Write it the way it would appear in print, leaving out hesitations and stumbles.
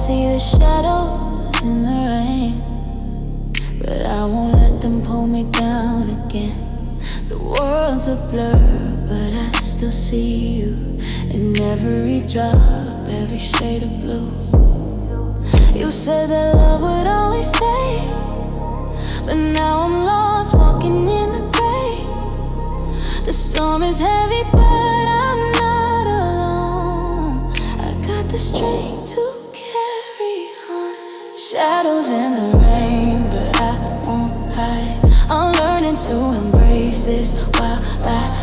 see the shadows in the rain, but I won't let them pull me down again. The world's a blur, but I still see you in every drop, every shade of blue. You said that love would always stay, but now I'm lost, walking in the gray. The storm is heavy, but I'm not alone. I got the strength to carry on. Shadows in the rain, but I won't hide. I'm learning to embrace this while I